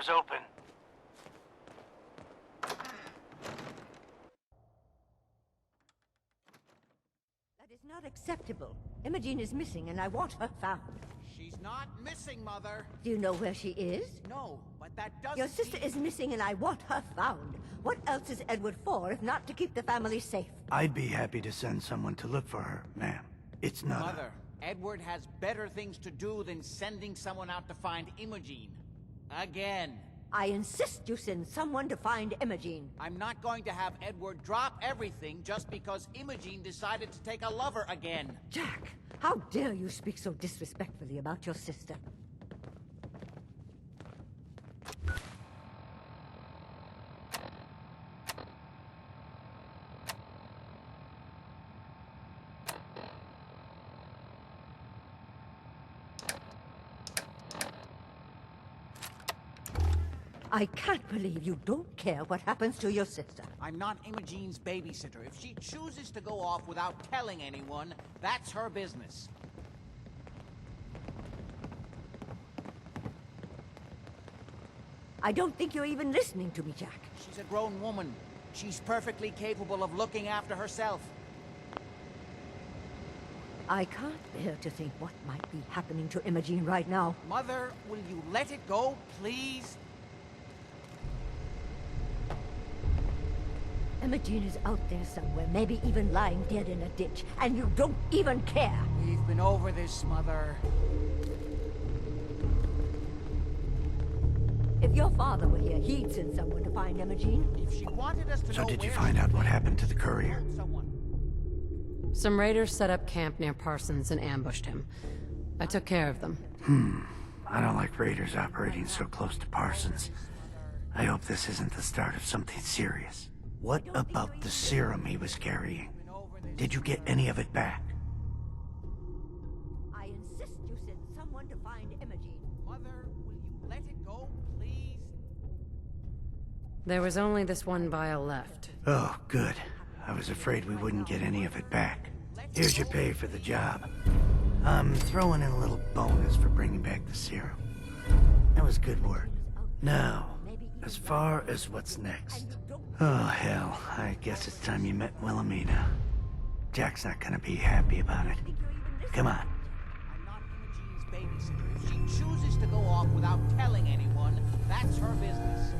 door's open. That is not acceptable. Imogene is missing and I want her found. She's not missing, Mother. Do you know where she is? No, but that doesn't Your sister mean... is missing and I want her found. What else is Edward for if not to keep the family safe? I'd be happy to send someone to look for her, ma'am. It's not... Mother, Edward has better things to do than sending someone out to find Imogene. Again. I insist you send someone to find Imogene. I'm not going to have Edward drop everything just because Imogene decided to take a lover again. Jack, how dare you speak so disrespectfully about your sister? I can't believe you don't care what happens to your sister. I'm not Imogene's babysitter. If she chooses to go off without telling anyone, that's her business. I don't think you're even listening to me, Jack. She's a grown woman. She's perfectly capable of looking after herself. I can't bear to think what might be happening to Imogene right now. Mother, will you let it go, please? Imogene is out there somewhere, maybe even lying dead in a ditch, and you don't even care. We've been over this, Mother. If your father were here, he'd send someone to find Imogene. If she wanted us to know So did you where find she out what went, happened to the courier? someone. Some raiders set up camp near Parsons and ambushed him. I took care of them. I don't like raiders operating so close to Parsons. I hope this isn't the start of something serious. What about the serum he was carrying? Did you get any of it back? I insist you send someone to find Imogene. Mother, will you let it go, please? There was only this one vial left. Oh, good. I was afraid we wouldn't get any of it back. Here's your pay for the job. I'm throwing in a little bonus for bringing back the serum. That was good work. Now, as far as what's next. Oh, hell. I guess it's time you met Wilhelmina. Jack's not gonna be happy about it. Come on. I'm not Imogene's babysitter. If she chooses to go off without telling anyone, that's her business.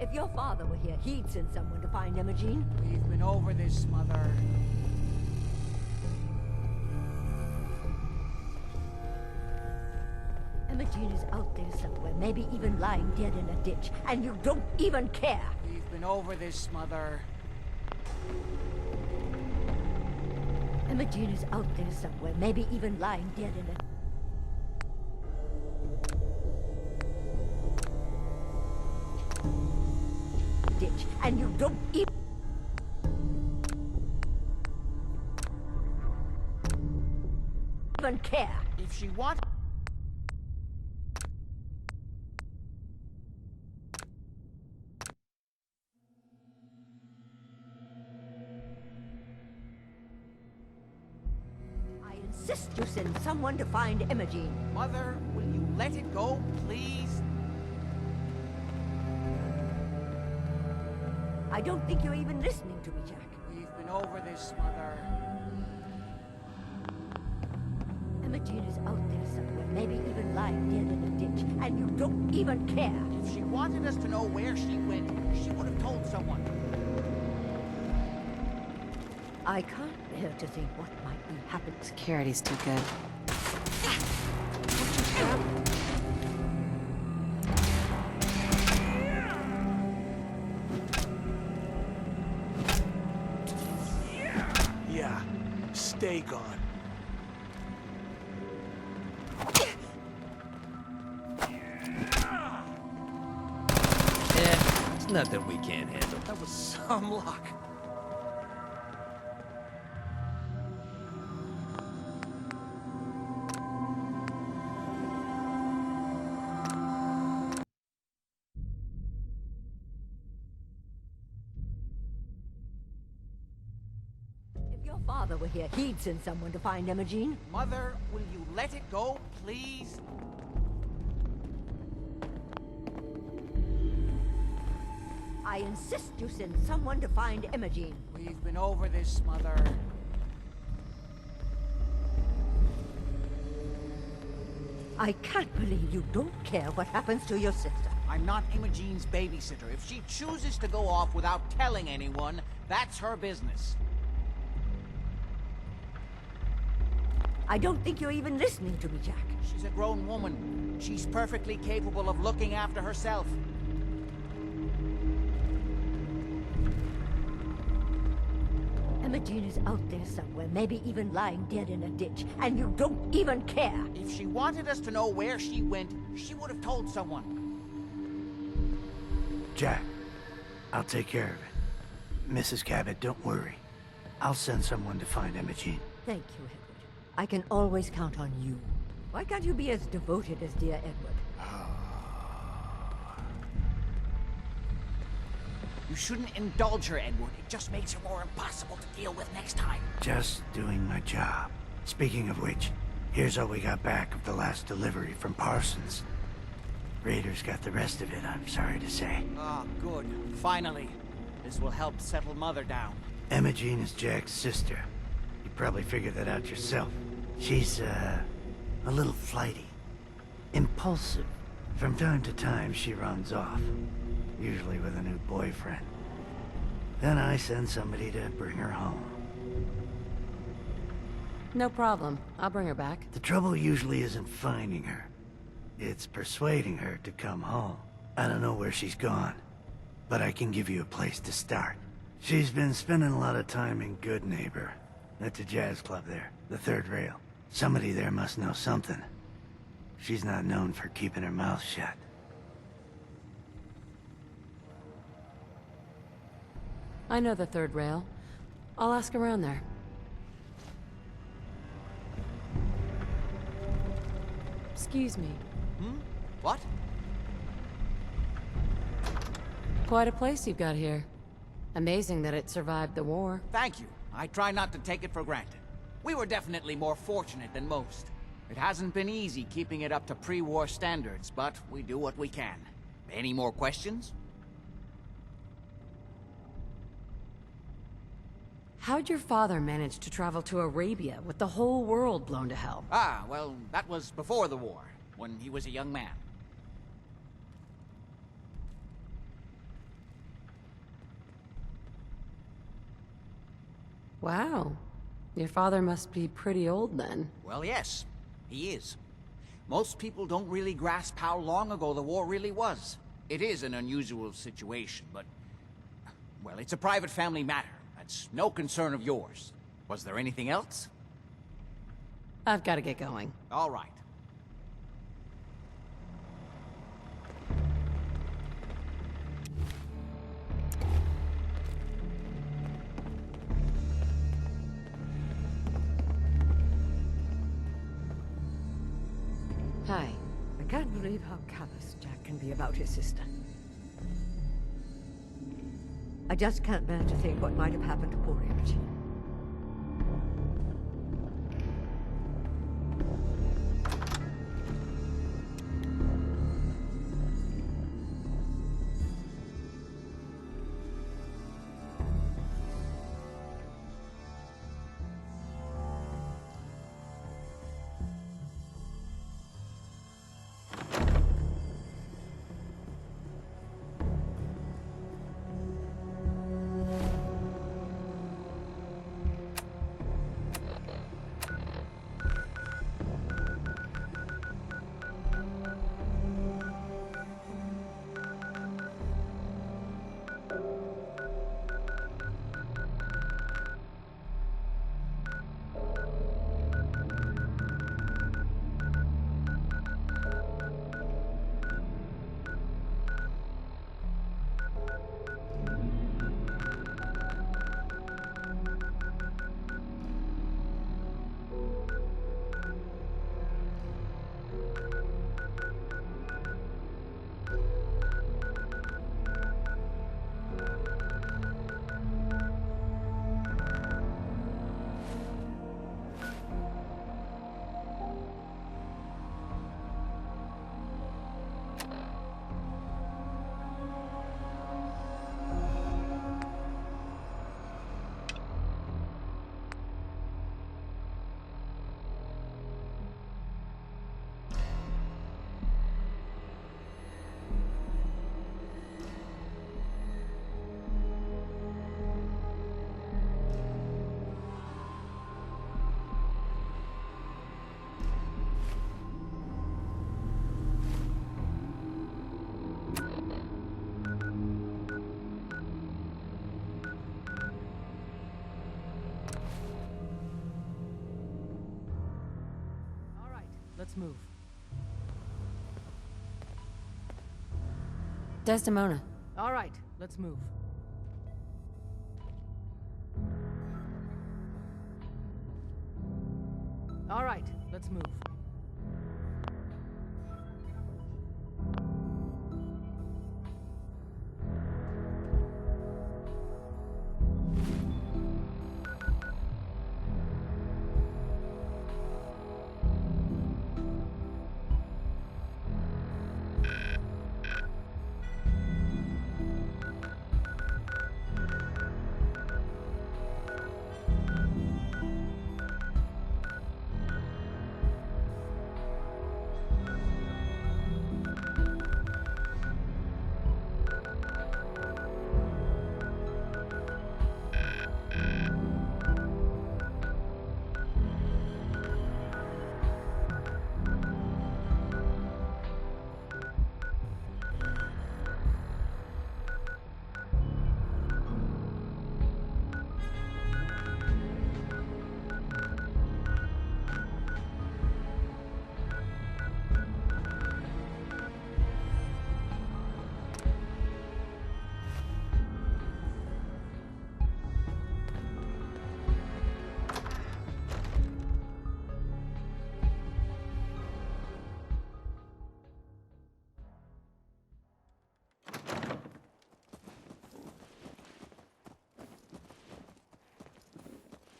If your father were here, he'd send someone to find Imogene. We've been over this, Mother. Imogene is out there somewhere, maybe even lying dead in a ditch, and you don't even care. We've been over this, Mother. Imogene is out there somewhere, maybe even lying dead in a ditch, and you don't even care. If she wants... I insist you send someone to find Imogene. Mother, will you let it go, please? I don't think you're even listening to me, Jack. We've been over this, Mother. Imogene is out there somewhere, maybe even lying dead in a ditch, and you don't even care. If she wanted us to know where she went, she would have told someone. I can't bear to think what might be happening. Security's too good. Yeah, stay gone. Yeah, it's nothing we can't handle. That was some luck. If your father father were here, he'd send someone to find Imogene. Mother, will you let it go, please? I insist you send someone to find Imogene. We've been over this, Mother. I can't believe you don't care what happens to your sister. I'm not Imogene's babysitter. If she chooses to go off without telling anyone, that's her business. I don't think you're even listening to me, Jack. She's a grown woman. She's perfectly capable of looking after herself. Imogene is out there somewhere, maybe even lying dead in a ditch, and you don't even care. If she wanted us to know where she went, she would have told someone. Jack, I'll take care of it. Mrs. Cabot, don't worry. I'll send someone to find Imogene. Thank you, Edward. I can always count on you. Why can't you be as devoted as dear Edward? You shouldn't indulge her, Edward. It just makes her more impossible to deal with next time. Just doing my job. Speaking of which, here's all we got back of the last delivery from Parsons. Raiders got the rest of it, I'm sorry to say. Ah, good. Finally. This will help settle Mother down. Imogene is Jack's sister. You probably figured that out yourself. She's, a little flighty. Impulsive. From time to time, she runs off. Usually with a new boyfriend. Then I send somebody to bring her home. No problem. I'll bring her back. The trouble usually isn't finding her. It's persuading her to come home. I don't know where she's gone, but I can give you a place to start. She's been spending a lot of time in Good Neighbor. That's a jazz club there, the Third Rail. Somebody there must know something. She's not known for keeping her mouth shut. I know the Third Rail. I'll ask around there. Excuse me. What? Quite a place you've got here. Amazing that it survived the war. Thank you. I try not to take it for granted. We were definitely more fortunate than most. It hasn't been easy keeping it up to pre-war standards, but we do what we can. Any more questions? How'd your father manage to travel to Arabia with the whole world blown to hell? Ah, well, that was before the war, when he was a young man. Wow. Your father must be pretty old then. Well, yes, he is. Most people don't really grasp how long ago the war really was. It is an unusual situation, but... well, it's a private family matter. That's no concern of yours. Was there anything else? I've got to get going. All right. Hi. I can't believe how callous Jack can be about his sister. I just can't bear to think what might have happened to poor Imogene. let's move. Desdemona. All right, let's move. All right, let's move.